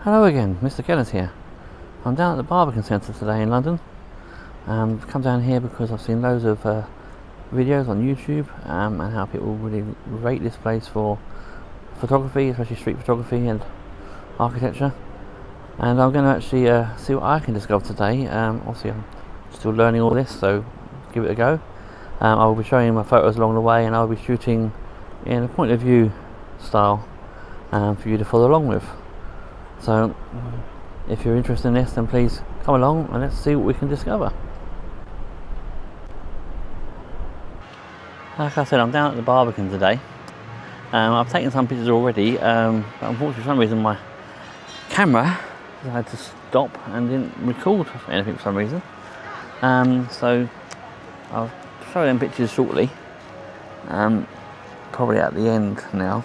Hello again, Mr. Kenners here. I'm down at the Barbican Centre today in London. I've come down here because I've seen loads of videos on YouTube and how people really rate this place for photography, especially street photography and architecture. And I'm going to actually see what I can discover today. Obviously I'm still learning all this, so give it a go. I will be showing my photos along the way, and I'll be shooting in a point of view style for you to follow along with. So if you're interested in this, then please come along and let's see what we can discover. Like I said, I'm down at the Barbican today. I've taken some pictures already, but unfortunately for some reason my camera decided to stop and didn't record anything for some reason. So I'll show them pictures shortly, probably at the end now.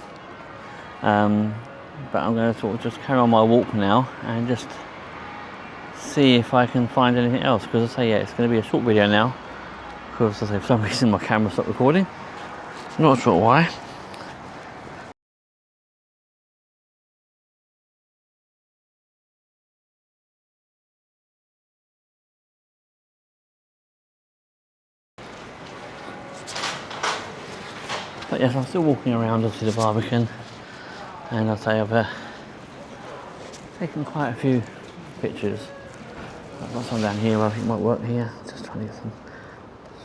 But I'm going to sort of just carry on my walk now and just see if I can find anything else, because I say, yeah, it's going to be a short video now because I say for some reason my camera stopped recording. Not sure why. But yes, I'm still walking around obviously the Barbican, and I'll say I've taken quite a few pictures. I've got some down here where I think might work here. Just trying to get some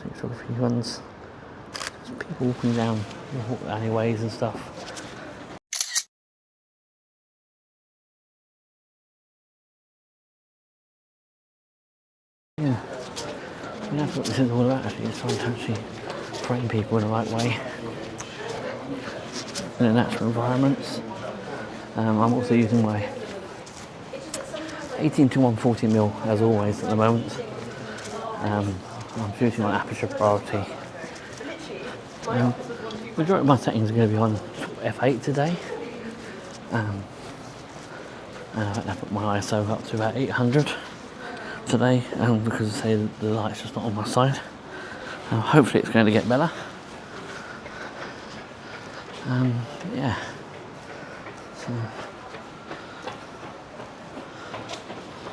photography ones. Just people walking down alleyways and stuff. Yeah, and that's what this is all about actually, is trying to actually frame people in the right way in the natural environments. I'm also using my 18 to 140mm as always at the moment. I'm shooting on aperture priority. Majority of my settings are going to be on f8 today. And I put my ISO up to about 800 today, because I say the light's just not on my side. Hopefully it's going to get better. Yeah. So,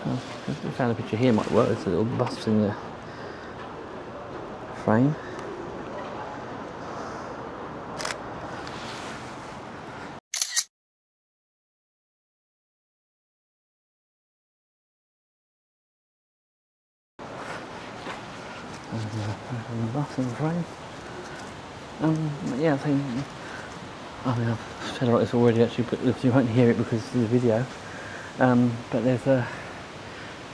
I found a picture here might work. It's a little bust in the frame. Bust in the frame. Yeah, I think. I mean, I've said about this already actually, but you won't hear it because it's a video. But there's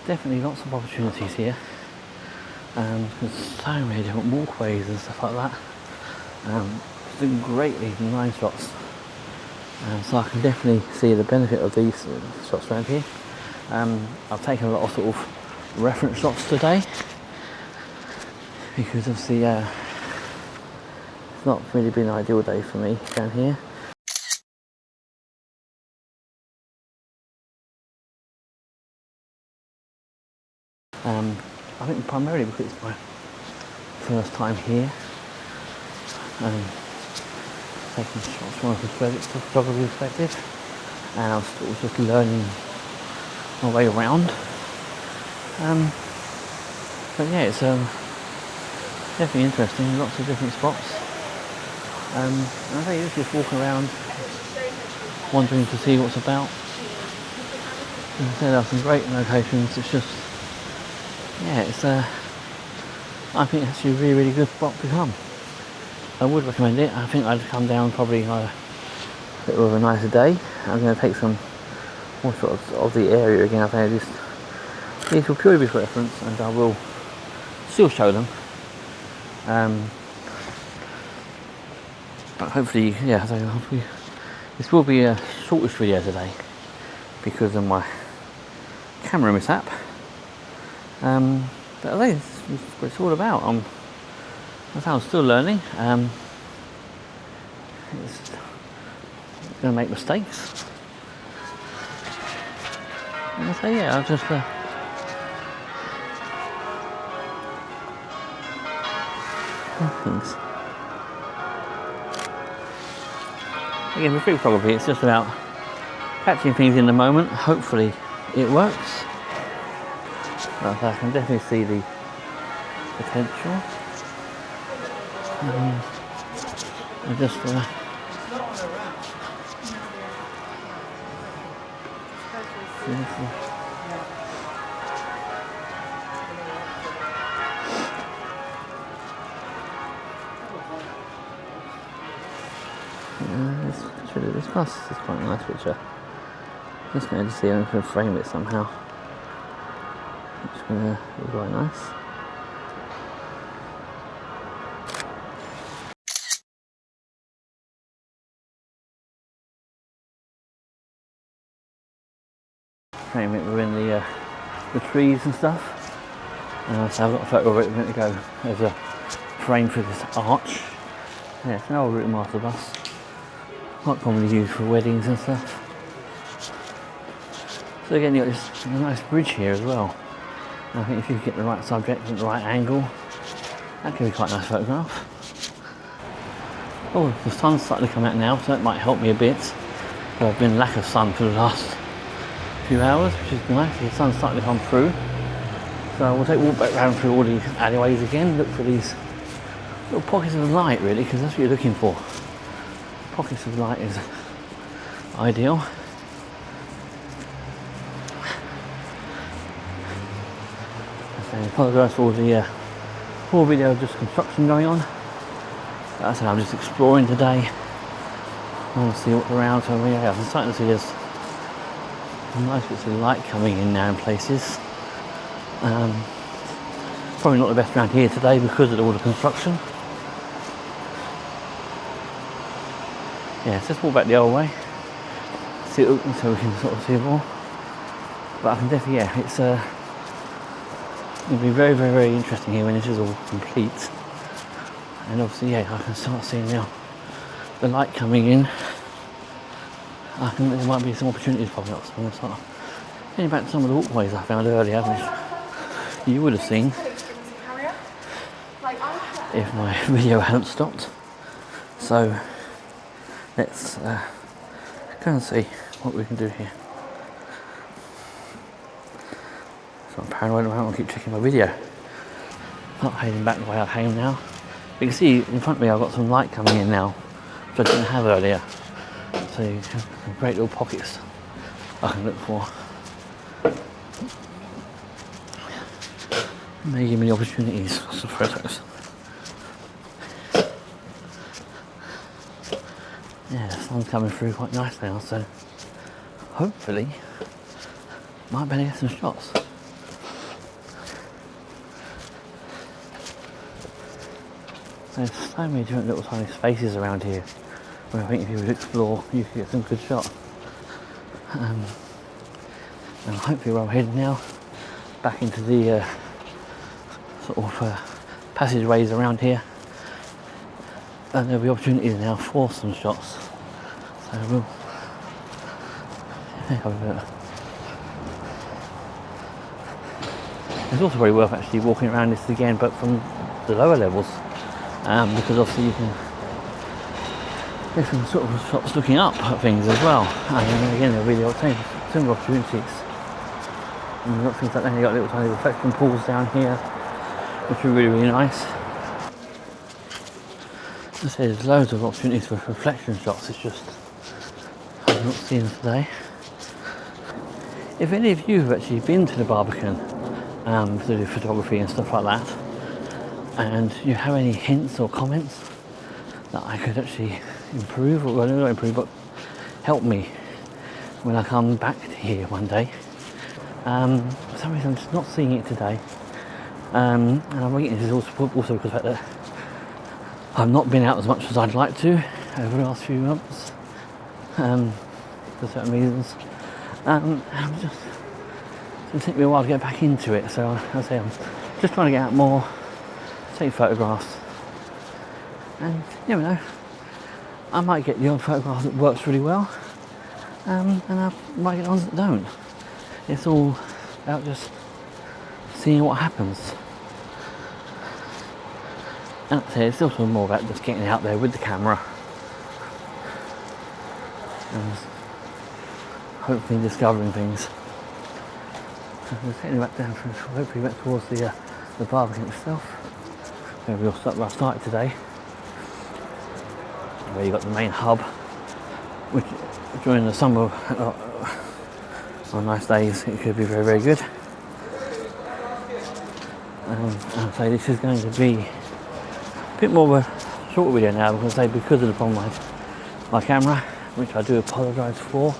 definitely lots of opportunities here. There's so many different walkways and stuff like that. Some great leading line shots. So I can definitely see the benefit of these shots around here. I've taken a lot of sort of reference shots today because obviously it's not really been an ideal day for me down here. I think primarily because it's my first time here, taking shots from a photography perspective, and I'm sort of just learning my way around. But yeah, it's definitely interesting, lots of different spots. And I think it's just walking around, wandering to see what's about. And there are some great locations. It's just, yeah, it's I think it's actually a really, really good spot to come. I would recommend it. I think I'd come down probably on a bit of a nicer day. I'm going to take some more shots of the area again. I think these will purely be for reference, and I will still show them. But hopefully, yeah, hopefully this will be a shortish video today because of my camera mishap. But I think it's what it's all about. I'm still learning. It's going to make mistakes. And so yeah, I'll just things. Again, with street photography, it's just about Catching things in the moment, hopefully it works. But I can definitely see the potential. I just this glass is quite a nice picture. Just going to see if I can frame it somehow. It's going to be quite nice. Frame it within the trees and stuff. So I've got a photo of it going to go as a frame for this arch. Yeah, it's an old Route Master bus. Quite commonly used for weddings and stuff. So again, you've got this nice bridge here as well. And I think if you get the right subject and the right angle, that can be quite a nice photograph. Oh, the sun's starting to come out now, so that might help me a bit. But I've been lack of sun for the last few hours, which is nice. The sun's starting to come through. So we'll take a walk back around through all these alleyways again, look for these little pockets of light really, because that's what you're looking for. Pockets of light is ideal. I apologise for the poor video of just construction going on. But as I said, I'm just exploring today. I want to see what's around. So yeah, I'm starting to see there's nice bits of light coming in now in places. Probably not the best around here today because of all the construction. Yeah, so let's walk back the old way, see it open so we can sort of see more. But I can definitely, yeah, it's it'll be very, very, very interesting here when this is all complete. And obviously, yeah, I can start seeing now the light coming in. I think there might be some opportunities popping up. So I'm going to start getting back to some of the walkways I found earlier, which you would have seen if my video hadn't stopped. So let's go and see what we can do here. So I'm paranoid about I keep checking my video. Not heading back the way I came now. You can see in front of me I've got some light coming in now, which I didn't have earlier. So you have some great little pockets I can look for. May give me the opportunities for some photos. Yeah, the sun's coming through quite nice now, so hopefully might better get some shots. There's so many different little tiny spaces around here where I think if you would explore you could get some good shots. And hopefully where I'm heading now, back into the sort of passageways around here, and there'll be opportunities now for some shots. So we'll have a bit. It's also very worth actually walking around this again, but from the lower levels, because obviously you can get some sort of shots looking up at things as well. And then again, there'll be the similar opportunities. And you've got things like that. You've got little tiny reflection pools down here, which are really, really nice. As I say, there's loads of opportunities for reflection shots. It's just I've not seen them today. If any of you have actually been to the Barbican to do photography and stuff like that, and you have any hints or comments that I could actually improve, or well, not improve, but help me when I come back to here one day. For some reason I'm just not seeing it today. And I'm thinking this is also because of the fact that I've not been out as much as I'd like to over the last few months, for certain reasons. I'm just, it's going to take me a while to get back into it, so I say I'm just trying to get out more, take photographs, and you know, I might get the odd photograph that works really well, and I might get ones that don't. It's all about just seeing what happens. And it's also more about just getting out there with the camera and hopefully discovering things. So I'm just heading back down, hopefully back towards the Barbican itself, where we started today, where you got the main hub, which during the summer, on nice days, it could be very, very good. So this is going to be a bit more of a short video now, because of the problem with my camera, which I do apologise for.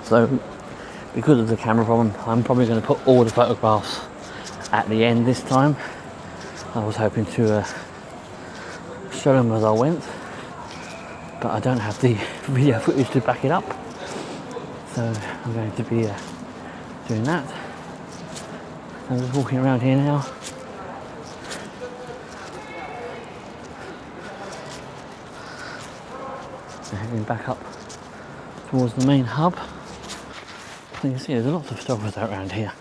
So because of the camera problem, I'm probably going to put all the photographs at the end this time. I was hoping to show them as I went, but I don't have the video footage to back it up, so I'm going to be doing that. So I'm just walking around here now. And heading back up towards the main hub. So you can see there's lots of photographers out around here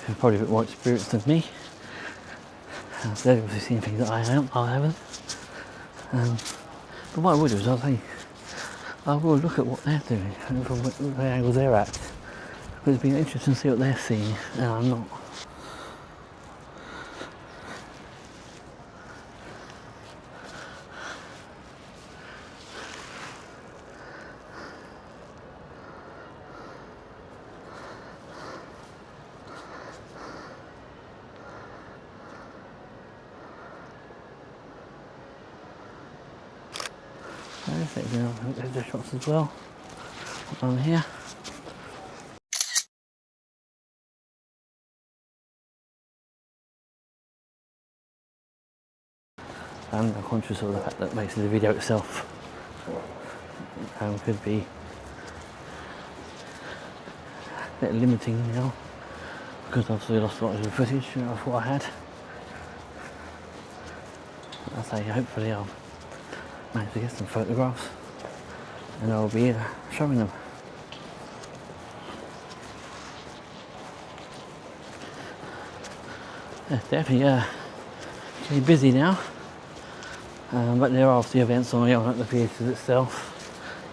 who are probably a bit more experienced than me. So they've obviously seen things that I haven't. But what I will do is I will look at what they're doing and from what angles they're at. Because it'd be interesting to see what they're seeing and I'm not. There's the shots as well on here. I'm now conscious of the fact that basically the video itself could be a bit limiting now, because obviously I lost a lot of the footage of what I had. I say hopefully I'll manage to get some photographs and I'll be showing them. Yeah, definitely pretty busy now, but there are obviously events on at the theatres itself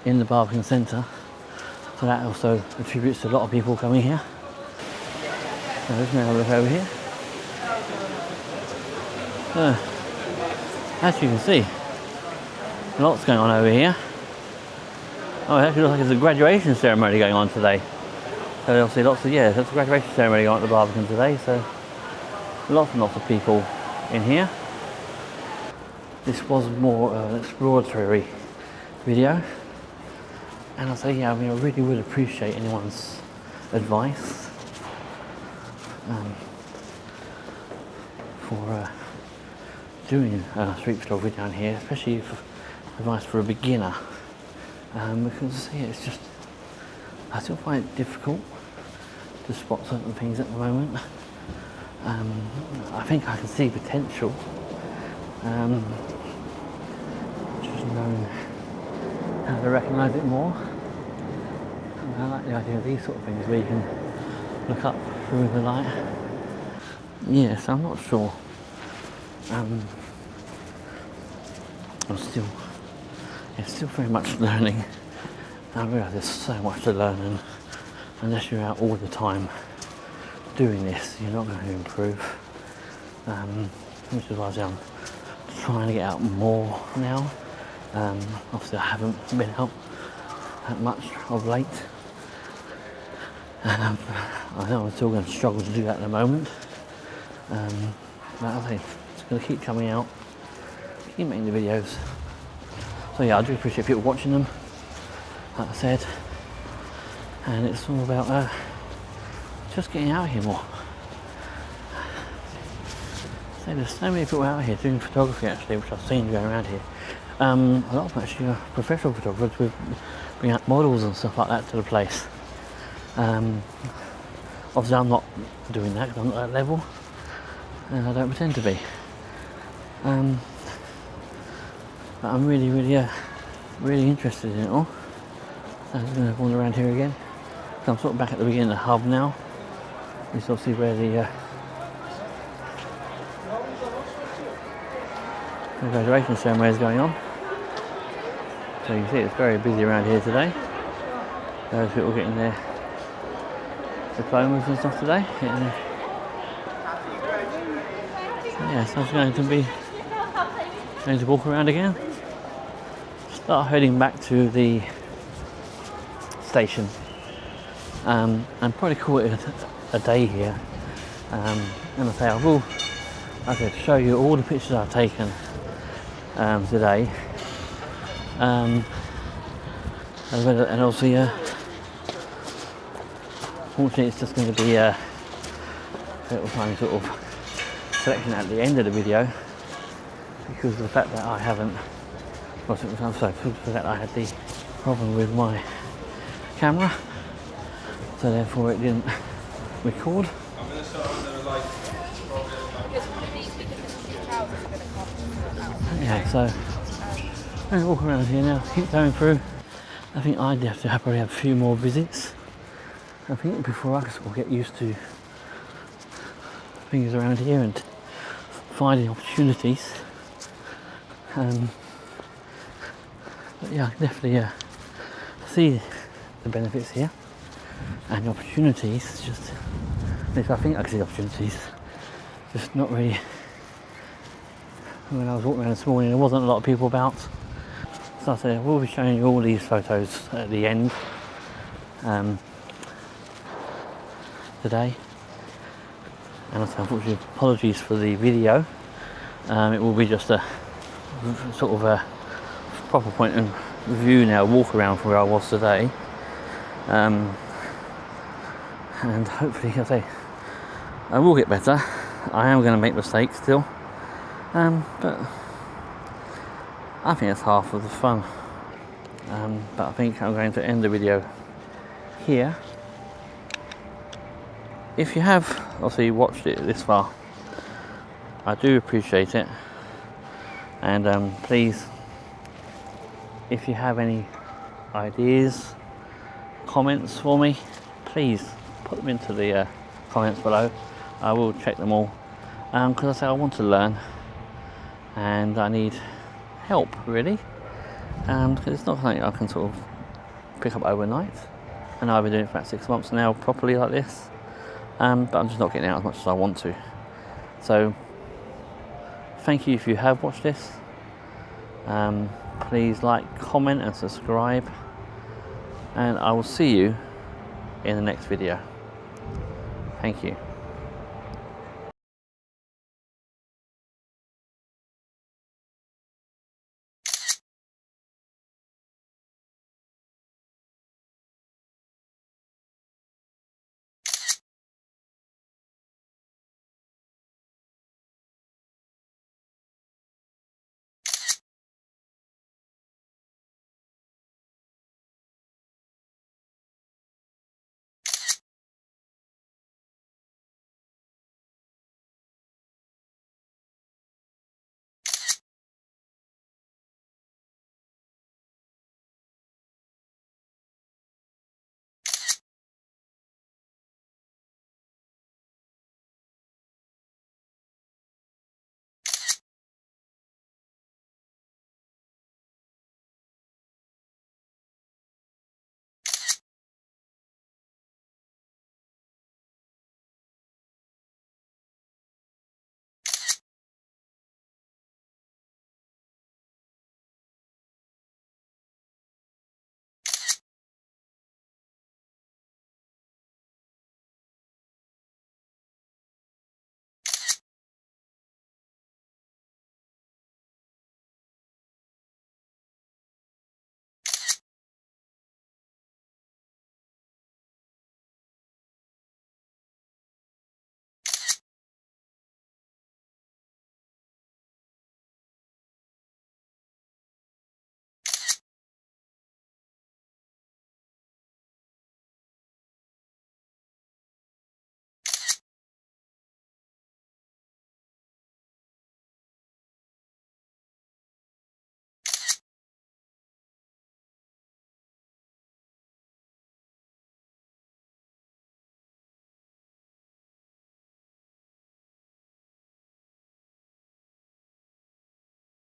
in the Barbican Centre, so that also attributes to a lot of people coming here. So let's now look over here. As you can see, lots going on over here. Oh, it actually looks like there's a graduation ceremony going on today. So obviously there's a graduation ceremony going on at the Barbican today, so lots and lots of people in here. This was more an exploratory video, and I say, I really would appreciate anyone's advice for doing street photography down here, especially advice for a beginner, because it's just, I still find it difficult to spot certain things at the moment. I think I can see potential, just knowing how to recognise it more. I like the idea of these sort of things where you can look up through the light. Yes, I'm not sure. I'm still very much learning. I realise there's so much to learn, and unless you're out all the time doing this, you're not going to improve. Which is why I'm trying to get out more now. Obviously I haven't been out that much of late. I know I'm still going to struggle to do that at the moment. But I think it's going to keep coming out, keep making the videos. So yeah, I do appreciate people watching them, like I said. And it's all about just getting out here more. So there's so many people out here doing photography actually, which I've seen going around here. A lot of them actually are professional photographers with bring out models and stuff like that to the place. Obviously I'm not doing that because I'm not at that level, and I don't pretend to be. But I'm really interested in it all. So I'm just going to wander around here again. So I'm sort of back at the beginning of the hub now. This is obviously where the graduation ceremony is going on. So you can see it's very busy around here today. Those people getting their diplomas and stuff today. Yeah, so I'm going to walk around again. Start heading back to the station. And probably call it a day here. And I say I could show you all the pictures I've taken today. And obviously, fortunately, it's just going to be a little tiny sort of selection at the end of the video, because of the fact that I haven't. Because of the fact that I had the problem with my camera, so therefore it didn't record. Yeah, so I'm going to walk around here now, keep going through. I think I'd have to probably have a few more visits, I think, before I can sort of get used to things around here and finding opportunities. But yeah, I can definitely see the benefits here and the opportunities. Just, at least I think I can see opportunities, just not really. When I was walking around this morning, there wasn't a lot of people about. So I said, we'll be showing you all these photos at the end today. And also, unfortunately, apologies for the video. It will be just a sort of a proper point of view now, walk around from where I was today. And hopefully, I say, I will get better. I am going to make mistakes still. But I think it's half of the fun. But I think I'm going to end the video here. If you have obviously watched it this far, I do appreciate it. And please, if you have any ideas, comments for me, please put them into the comments below. I will check them all, because I say I want to learn and I need help, really, because it's not something I can sort of pick up overnight. I know I've been doing it for about 6 months now properly like this, but I'm just not getting out as much as I want to. So thank you if you have watched this. Please like, comment and subscribe, and I will see you in the next video. Thank you.